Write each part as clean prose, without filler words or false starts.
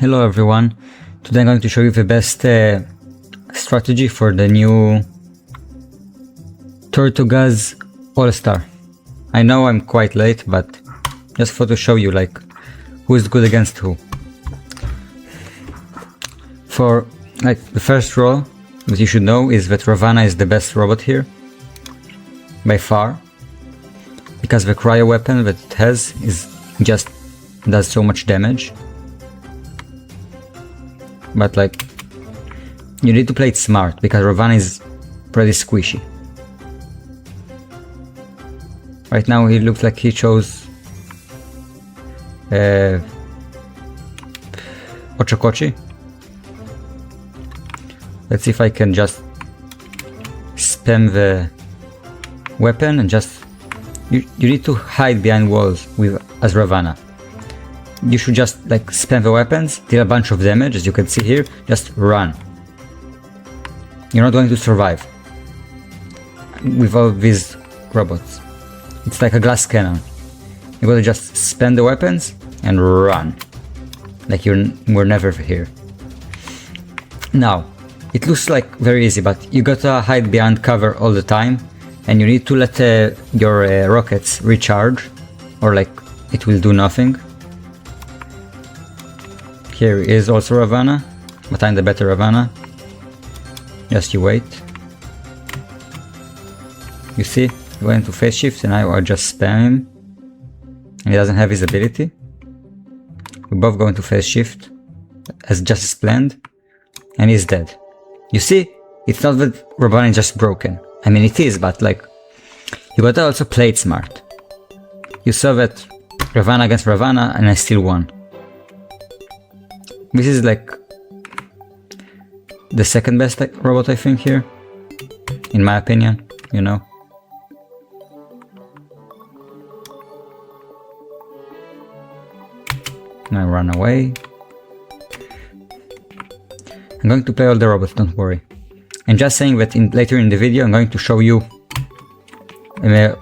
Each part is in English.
Hello everyone, today I'm going to show you the best strategy for the new Tortuga's All-Star. I know I'm quite late, but just for to show you like who is good against who. For like the first rule that you should know is that Ravana is the best robot here by far, because the cryo weapon that it has is just does so much damage. But like, you need to play it smart, because Ravana is pretty squishy. Right now he looks like he chose Ochokochi. Let's see if I can just spam the weapon and just... You need to hide behind walls as Ravana. You should just like spam the weapons, deal a bunch of damage, as you can see here, just run. You're not going to survive with all these robots. It's like a glass cannon. You gotta just spam the weapons and run. Like we're never here. Now, it looks like very easy, but you gotta hide behind cover all the time, and you need to let your rockets recharge, or like it will do nothing. Here is also Ravana, but I'm the better Ravana. Just you wait. You see, he went into phase shift and I will just spam him. And he doesn't have his ability. We both go into phase shift, as just as planned, and he's dead. You see, it's not that Ravana is just broken. I mean it is, but like, you gotta also play it smart. You saw that Ravana against Ravana and I still won. This is like the second best robot I think here, in my opinion, you know. Now run away. I'm going to play all the robots, don't worry. I'm just saying that later in the video I'm going to show you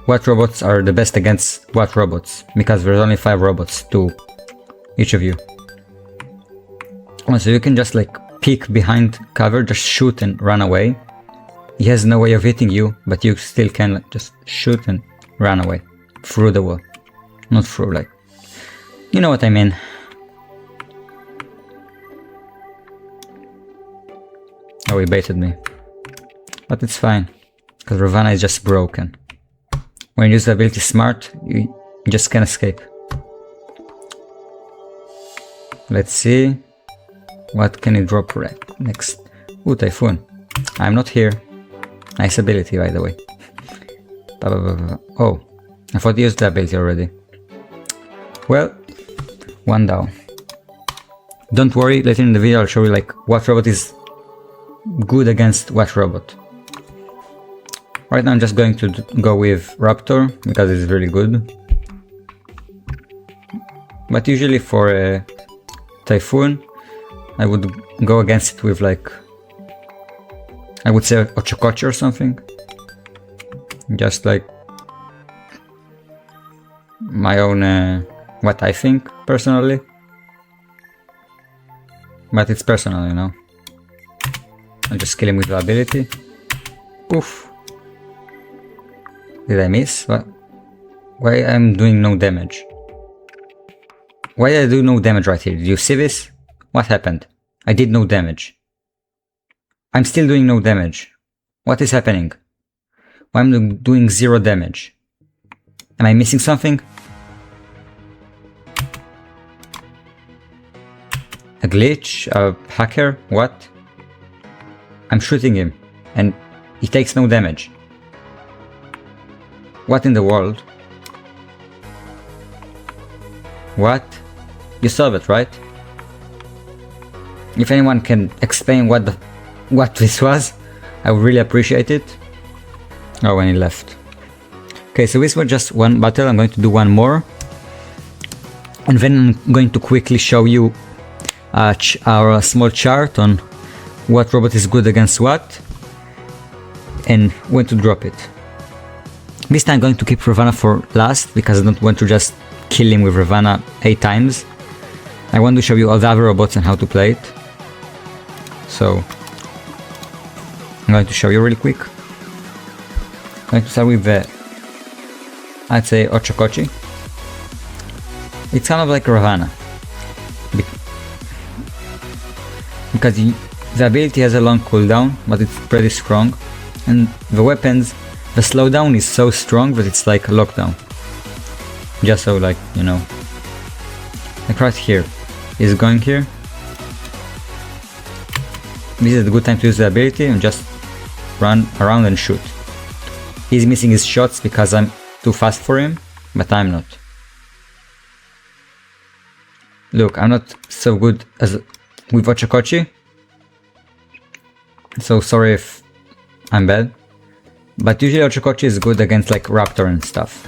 what robots are the best against what robots, because there's only 5 robots to each of you. So you can just like peek behind cover, just shoot and run away. He has no way of hitting you, but you still can just shoot and run away through the wall. Not through, like, you know what I mean. Oh, he baited me. But it's fine, because Ravana is just broken. When you use the ability smart, you just can't escape. Let's see. What can it drop next? Ooh, Typhoon. I'm not here. Nice ability, by the way. Oh, I thought he used the ability already. Well, one down. Don't worry, later in the video I'll show you like what robot is good against what robot. Right now I'm just going to go with Raptor, because it's really good. But usually for Typhoon, I would go against it with like, I would say Ochokochi or something. Just like my own, what I think personally. But it's personal, you know. I'll just kill him with the ability. Poof. Did I miss? What? Why I'm doing no damage? Why did I do no damage right here? Did you see this? What happened? I did no damage. I'm still doing no damage. What is happening? Why am I doing 0 damage? Am I missing something? A glitch? A hacker? What? I'm shooting him and he takes no damage. What in the world? What? You saw that, right? If anyone can explain what this was, I would really appreciate it. Oh, when he left. Okay, so this was just one battle. I'm going to do one more, and then I'm going to quickly show you our small chart on what robot is good against what, and when to drop it. This time I'm going to keep Ravana for last, because I don't want to just kill him with Ravana 8 times. I want to show you all the other robots and how to play it. So I'm going to show you really quick. I'm going to start with the, I'd say, Ochokochi. It's kind of like Ravana. Because the ability has a long cooldown, but it's pretty strong. And the weapons, the slowdown is so strong that it's like a lockdown. Just so, like, you know. Like right here. He's going here. This is a good time to use the ability and just run around and shoot. He's missing his shots because I'm too fast for him, but I'm not. Look, I'm not so good as with Ochokochi. So sorry if I'm bad. But usually Ochokochi is good against like Raptor and stuff.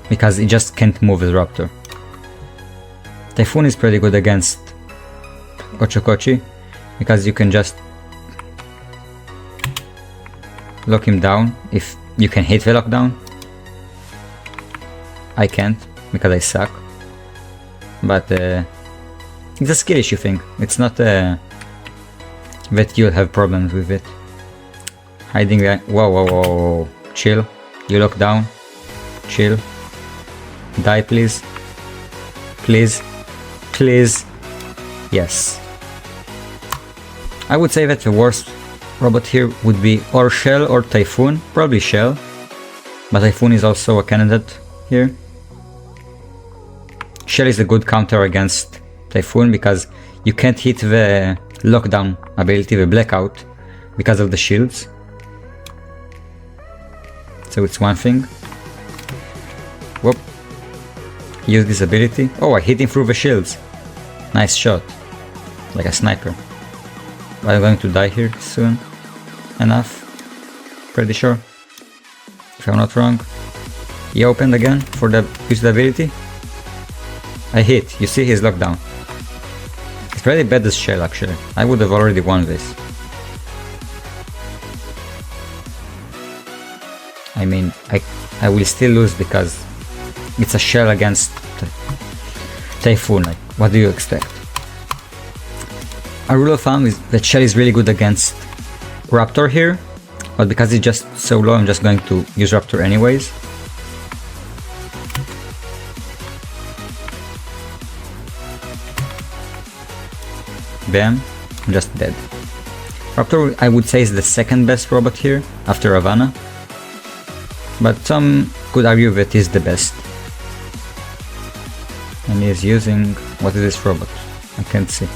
Because it just can't move as Raptor. Typhoon is pretty good against Ochokochi. Because you can just lock him down if you can hit the lockdown. I can't because I suck. But it's a skill issue thing. It's not that you'll have problems with it. Hiding the... Whoa, whoa, whoa, whoa. Chill. You lock down. Chill. Die, please. Please. Please. Yes. I would say that the worst robot here would be or Shell or Typhoon. Probably Shell. But Typhoon is also a candidate here. Shell is a good counter against Typhoon because you can't hit the lockdown ability, the blackout, because of the shields. So it's one thing. Whoop. Use this ability. Oh, I hit him through the shields. Nice shot. Like a sniper. But I'm going to die here soon enough. Pretty sure. If I'm not wrong. He opened again for the use the ability. I hit. You see he's locked down. It's pretty bad as Shell actually. I would have already won this. I mean, I will still lose because it's a Shell against Typhoon. Like, what do you expect? A rule of thumb is that Shell is really good against Raptor here, but because it's just so low, I'm just going to use Raptor anyways. Bam, I'm just dead. Raptor, I would say, is the second best robot here, after Ravana. But some could argue that he's the best. And he is using... what is this robot? I can't see.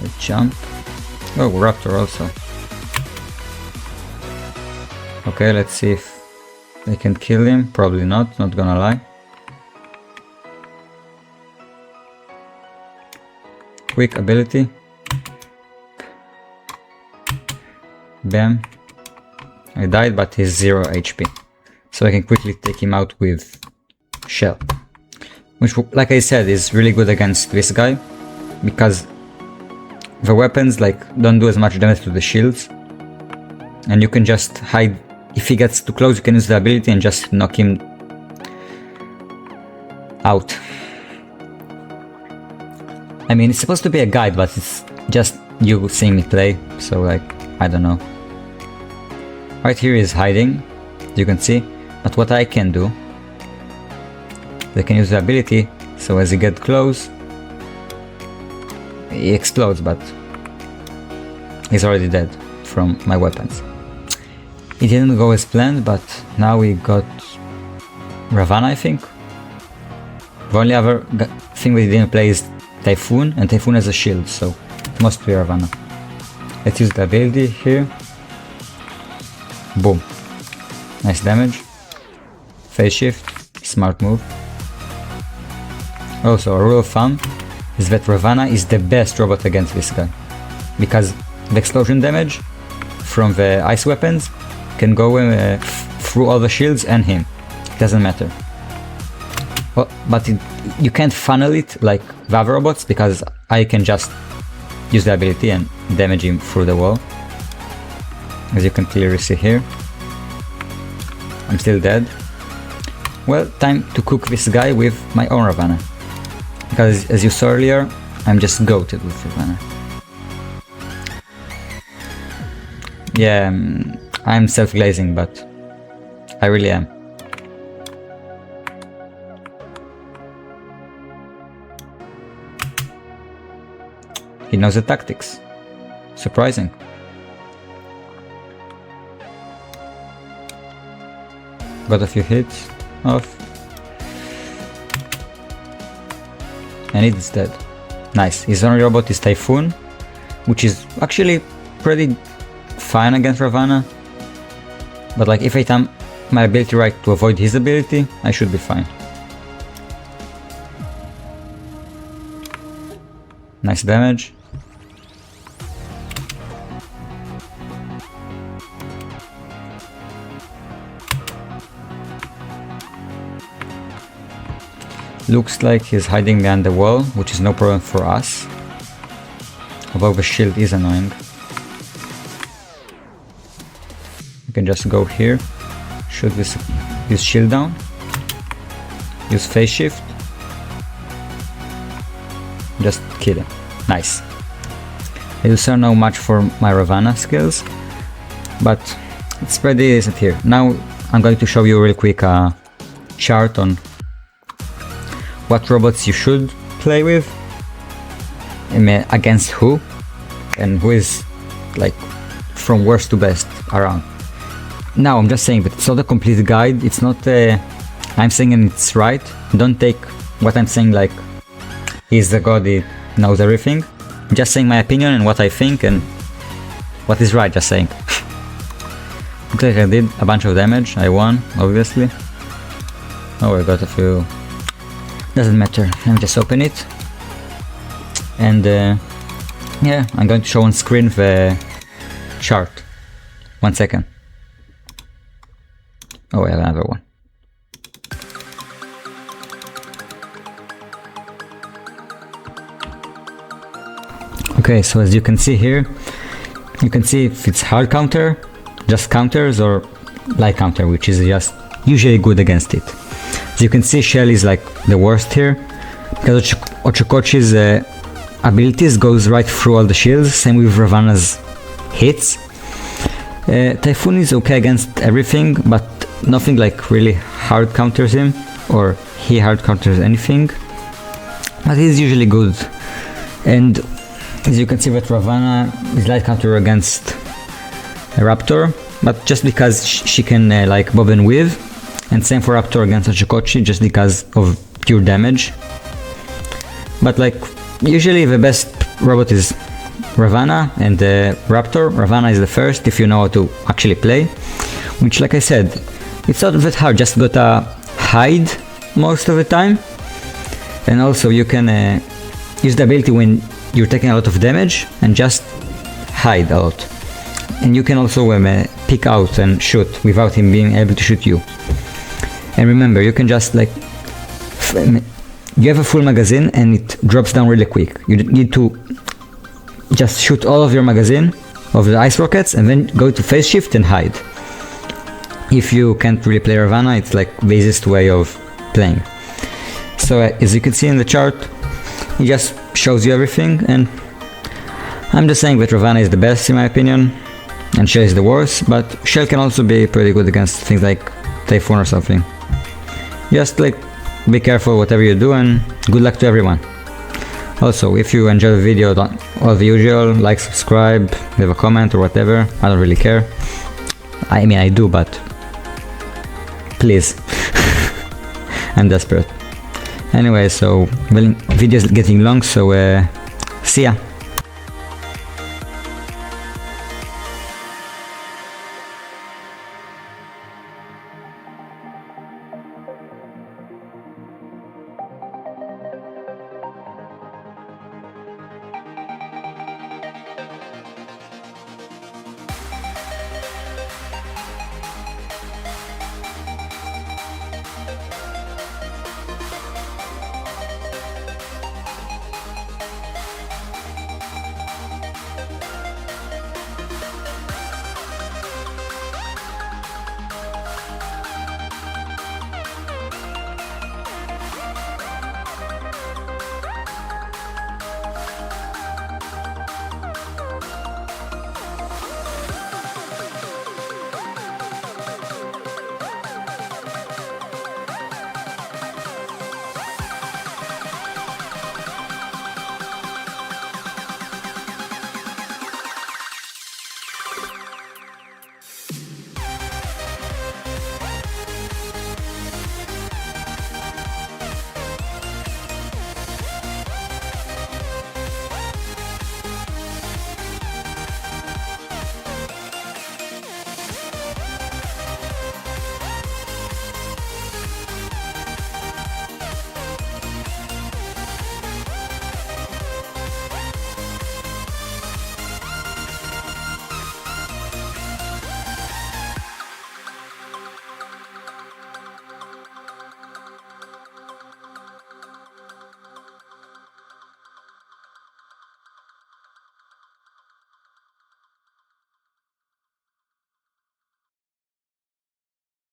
A jump. Oh, Raptor also. Okay, let's see if they can kill him. Probably not gonna lie. Quick ability. Bam. I died, but he's 0 HP. So I can quickly take him out with Shell. Which, like I said, is really good against this guy. Because the weapons like don't do as much damage to the shields. And you can just hide. If he gets too close, you can use the ability and just knock him out. I mean, it's supposed to be a guide, but it's just you seeing me play, so like, I don't know. Right here is hiding, you can see, but what I can do, they can use the ability, so as you get close, he explodes, but he's already dead from my weapons. It didn't go as planned, but now we got Ravana, I think. The only other thing we didn't play is Typhoon, and Typhoon has a shield, so it must be Ravana. Let's use the ability here. Boom. Nice damage. Phase shift, smart move. Also, a rule of thumb is that Ravana is the best robot against this guy. Because the explosion damage from the ice weapons can go through all the shields and him. It doesn't matter. Well, but you can't funnel it like the other robots because I can just use the ability and damage him through the wall. As you can clearly see here. I'm still dead. Well, time to cook this guy with my own Ravana. Because as you saw earlier, I'm just goated with Ravana. Yeah, I'm self-glazing, but I really am. He knows the tactics. Surprising. Got a few hits off. And it's dead. Nice. His only robot is Typhoon, which is actually pretty fine against Ravana. But like if I time my ability right to avoid his ability, I should be fine. Nice damage. Looks like he's hiding behind the wall, which is no problem for us. Although the shield is annoying. You can just go here, shoot this shield down, use phase shift, just kill him. Nice. I also know much for my Ravana skills, but it's pretty decent here. Now I'm going to show you real quick a chart on what robots you should play with, against who, and who is like from worst to best around. Now I'm just saying that it's not a complete guide, it's not I'm saying and it's right. Don't take what I'm saying like he's the god, he knows everything. I'm just saying my opinion and what I think and what is right, just saying. Looks like I did a bunch of damage, I won, obviously. Oh, I got a few. Doesn't matter, let me just open it. And yeah, I'm going to show on screen the chart. 1 second. Oh, I have another one. Okay, so as you can see here, you can see if it's hard counter, just counters, or light counter, which is just usually good against it. As you can see, Shell is like the worst here, because Ochokochi's abilities goes right through all the shields, same with Ravana's hits. Typhoon is okay against everything, but nothing like really hard counters him, or he hard counters anything, but he's usually good. And as you can see that Ravana is light counter against a Raptor, but just because she can like bob and weave. And same for Raptor against Ochokochi, just because of pure damage. But like, usually the best robot is Ravana and Raptor. Ravana is the first if you know how to actually play. Which, like I said, it's not that hard, just gotta hide most of the time. And also you can use the ability when you're taking a lot of damage and just hide a lot. And you can also pick out and shoot without him being able to shoot you. And remember, you can just like, you have a full magazine and it drops down really quick. You need to just shoot all of your magazine of the ice rockets and then go to phase shift and hide. If you can't really play Ravana, it's like the easiest way of playing. So as you can see in the chart, it just shows you everything, and I'm just saying that Ravana is the best in my opinion, and Shell is the worst, but Shell can also be pretty good against things like Typhoon or something. Just like be careful whatever you do, and good luck to everyone. Also, if you enjoy the video, all the usual, like, subscribe, leave a comment or whatever, I don't really care. I mean I do, but please. I'm desperate. Anyway, so well, video is getting long, so see ya.